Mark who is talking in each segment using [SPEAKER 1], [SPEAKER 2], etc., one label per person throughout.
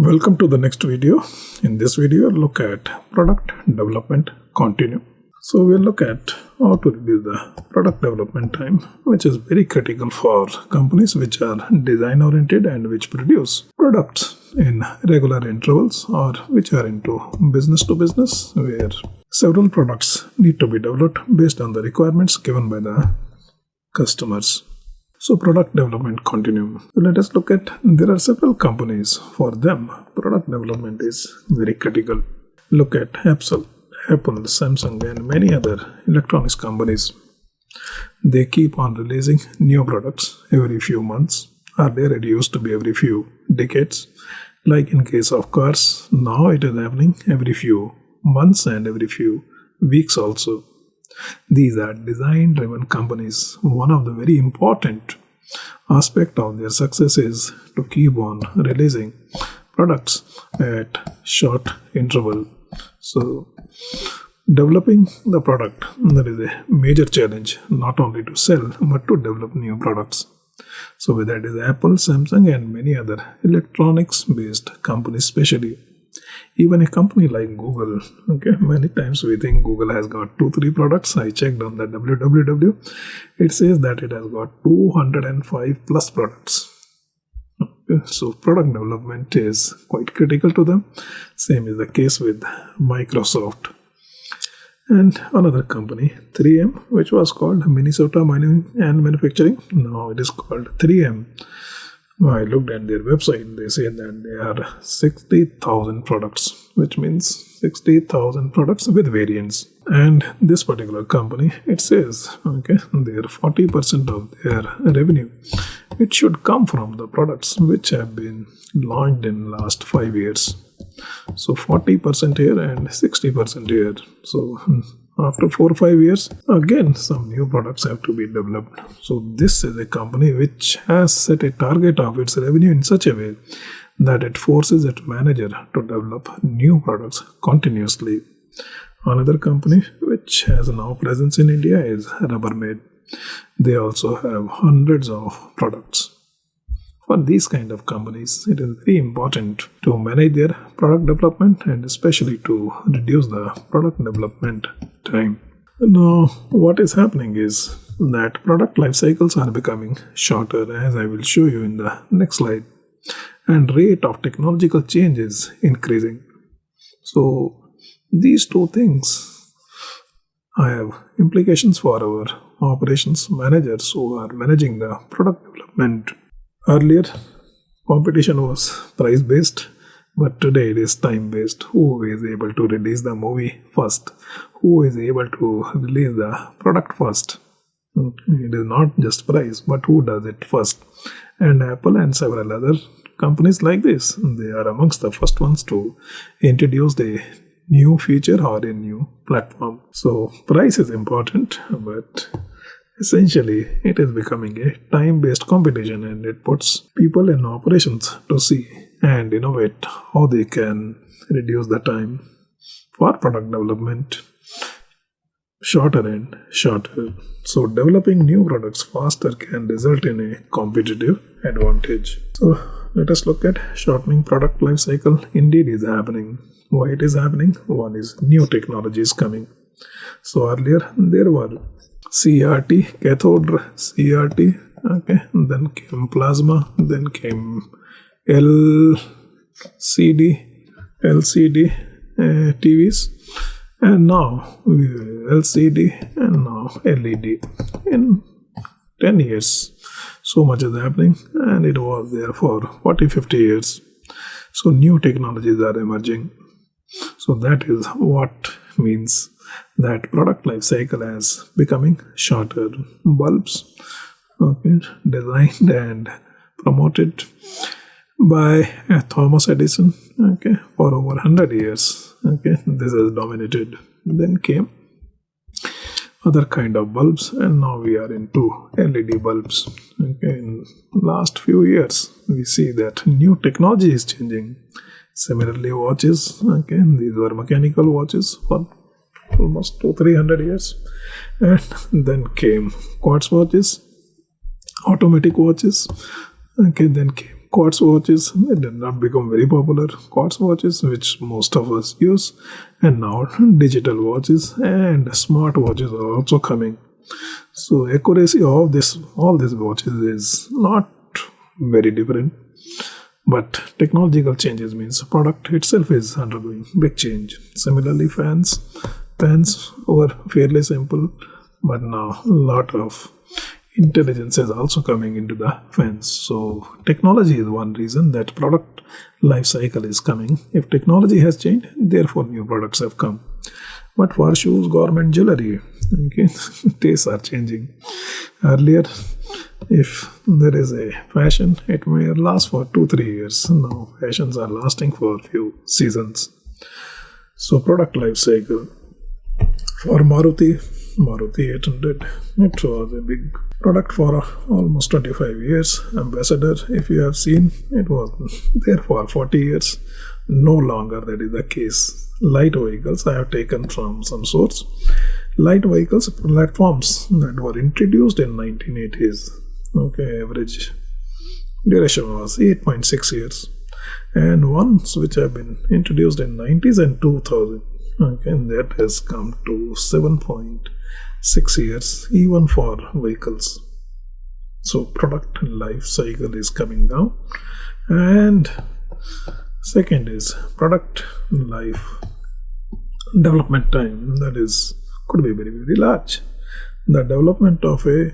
[SPEAKER 1] Welcome to the next video. In this video, look at product development continue. So we'll look at how to reduce the product development time, which is very critical for companies which are design oriented and which produce products in regular intervals, or which are into business to business, where several products need to be developed based on the requirements given by the customers. So product development continuum. So let us look at, there are several companies, for them product development is very critical. Look at Apple, Samsung and many other electronics companies. They keep on releasing new products every few months. Earlier it used to be every few decades. Like in case of cars, now it is happening every few months and every few weeks also. These are design-driven companies. One of the very important aspects of their success is to keep on releasing products at short interval. So, developing the product, that is a major challenge, not only to sell but to develop new products. So, whether it is Apple, Samsung and many other electronics-based companies especially. Even a company like Google, many times we think Google has got 2-3 products. I checked on the www. It says that it has got 205 plus products. So product development is quite critical to them. Same is the case with Microsoft. And another company, 3M, which was called Minnesota Mining and Manufacturing. Now it is called 3M. I looked at their website. They say that there are 60,000 products, which means 60,000 products with variants. And this particular company, it says, their 40% of their revenue, it should come from the products which have been launched in last 5 years. So 40% here and 60% here. So after 4 or 5 years, again some new products have to be developed. So this is a company which has set a target of its revenue in such a way that it forces its manager to develop new products continuously. Another company which has now presence in India is Rubbermaid. They also have hundreds of products. For these kind of companies, it is very important to manage their product development and especially to reduce the product development time. Now, what is happening is that product life cycles are becoming shorter, as I will show you in the next slide, and rate of technological change is increasing. So, these two things have implications for our operations managers who are managing the product development. Earlier, competition was price-based, but today it is time-based. Who is able to release the movie first? Who is able to release the product first? It is not just price, but who does it first? And Apple and several other companies like this, they are amongst the first ones to introduce a new feature or a new platform. So, price is important, but essentially, it is becoming a time-based competition, and it puts people in operations to see and innovate how they can reduce the time for product development shorter and shorter. So developing new products faster can result in a competitive advantage. So let us look at shortening product life cycle. Indeed is happening. Why it is happening? One is new technologies coming. So earlier there were CRT, cathode CRT, then came plasma, then came LCD TVs, and now LCD and now LED. In 10 years, so much is happening, and it was there for 40-50 years. So new technologies are emerging. So that is what means that product life cycle is becoming shorter. Bulbs, designed and promoted by Thomas Edison, for over 100 years. This has dominated. Then came other kind of bulbs, and now we are into LED bulbs. In last few years, we see that new technology is changing. Similarly, watches, these were mechanical watches for almost 200-300 years, and then came quartz watches, automatic watches, then came quartz watches, they did not become very popular. Quartz watches, which most of us use, and now digital watches and smart watches are also coming. So accuracy of all these watches is not very different, but technological changes means product itself is undergoing big change. Similarly, fans were fairly simple, but now a lot of intelligence is also coming into the fans. So technology is one reason that product life cycle is coming. If technology has changed, therefore new products have come. But for shoes, garment, jewelry, okay, tastes are changing. Earlier, if there is a fashion, it may last for 2-3 years. Now fashions are lasting for a few seasons. So product life cycle. For Maruti 800, it was a big product for almost 25 years. Ambassador, if you have seen, it was there for 40 years. No longer that is the case. Light vehicles I have taken from some source. Light vehicles platforms that were introduced in 1980s. Okay, average duration was 8.6 years. And ones which have been introduced in 90s and 2000. Okay, and that has come to 7.6 years even for vehicles. So product life cycle is coming down. And second is product life development time, that is could be very, very large. The development of a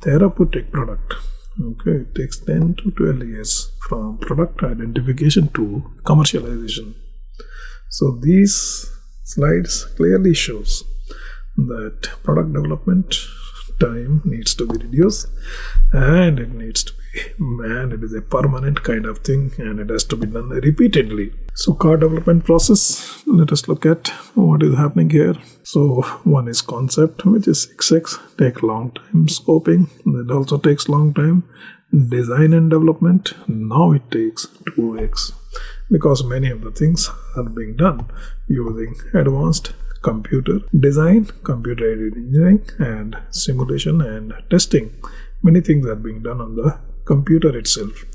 [SPEAKER 1] therapeutic product, okay, it takes 10 to 12 years from product identification to commercialization. So these slides clearly shows that product development time needs to be reduced, and it is a permanent kind of thing, and it has to be done repeatedly. So car development process, let us look at what is happening here. So one is concept, which is 6x, take long time. Scoping, that also takes long time. Design and development, now it takes 2x, because many of the things are being done using advanced computer design, computer aided engineering, and simulation and testing. Many things are being done on the computer itself.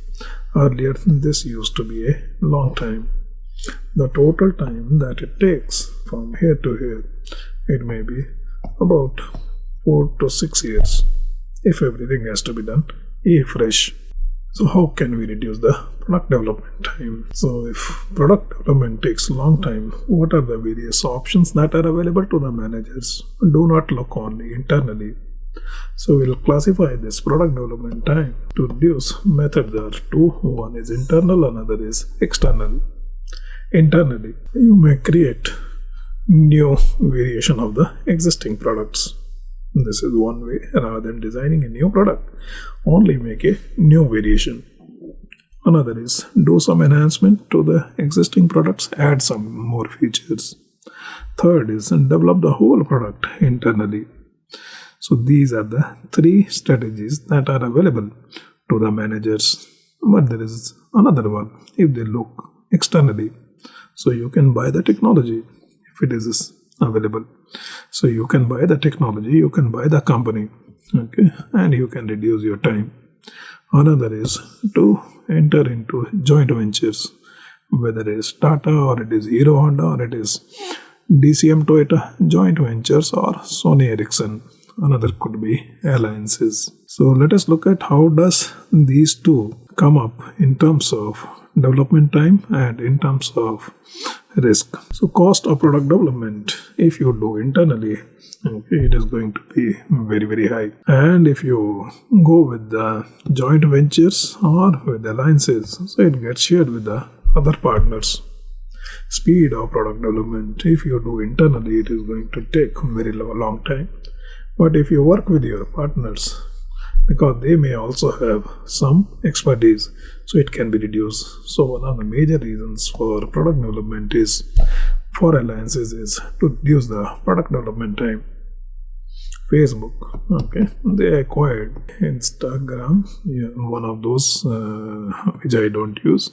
[SPEAKER 1] Earlier, this used to be a long time. The total time that it takes from here to here, it may be about 4 to 6 years if everything has to be done fresh. So how can we reduce the product development time? So if product development takes a long time, what are the various options that are available to the managers? Do not look only internally. So we'll classify this product development time to reduce. Methods are two. One is internal, another is external. Internally, you may create new variation of the existing products. This is one way. Rather than designing a new product, only make a new variation. Another is do some enhancement to the existing products, add some more features. Third is develop the whole product internally. So these are the three strategies that are available to the managers. But there is another one if they look externally. So you can buy the technology if it is available. So you can buy the technology, you can buy the company, okay, and you can reduce your time. Another is to enter into joint ventures, whether it is Tata or it is Hero Honda or it is DCM Toyota joint ventures or Sony Ericsson. Another could be alliances. So let us look at how does these two come up in terms of development time and in terms of risk. So cost of product development, if you do internally, okay, it is going to be very, very high. And if you go with the joint ventures or with alliances, so it gets shared with the other partners. Speed of product development, if you do internally, it is going to take a very long time. But if you work with your partners, because they may also have some expertise, so it can be reduced. So one of the major reasons for product development is for alliances is to reduce the product development time. Facebook, okay, they acquired Instagram, one of those which I don't use.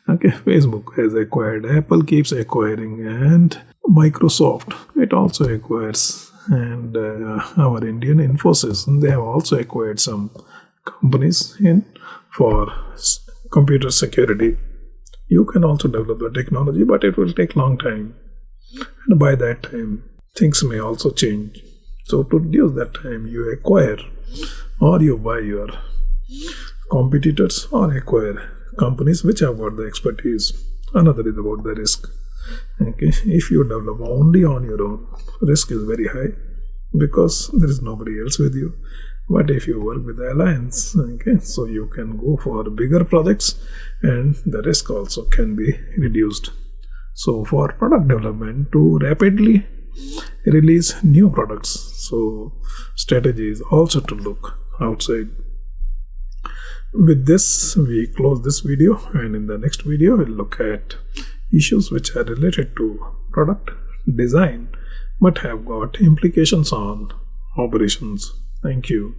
[SPEAKER 1] Okay, Facebook has acquired, Apple keeps acquiring, and Microsoft, it also acquires. And our Indian Infosys, they have also acquired some companies for computer security. You can also develop the technology, but it will take long time. And by that time, things may also change. So to reduce that time, you acquire or you buy your competitors or acquire companies which have got the expertise. Another is about the risk. Okay, if you develop only on your own, risk is very high because there is nobody else with you. But if you work with the alliance, okay, so you can go for bigger projects and the risk also can be reduced. So for product development, to rapidly release new products, so strategy is also to look outside. With this, we close this video, and in the next video, we'll look at issues which are related to product design but have got implications on operations. Thank you.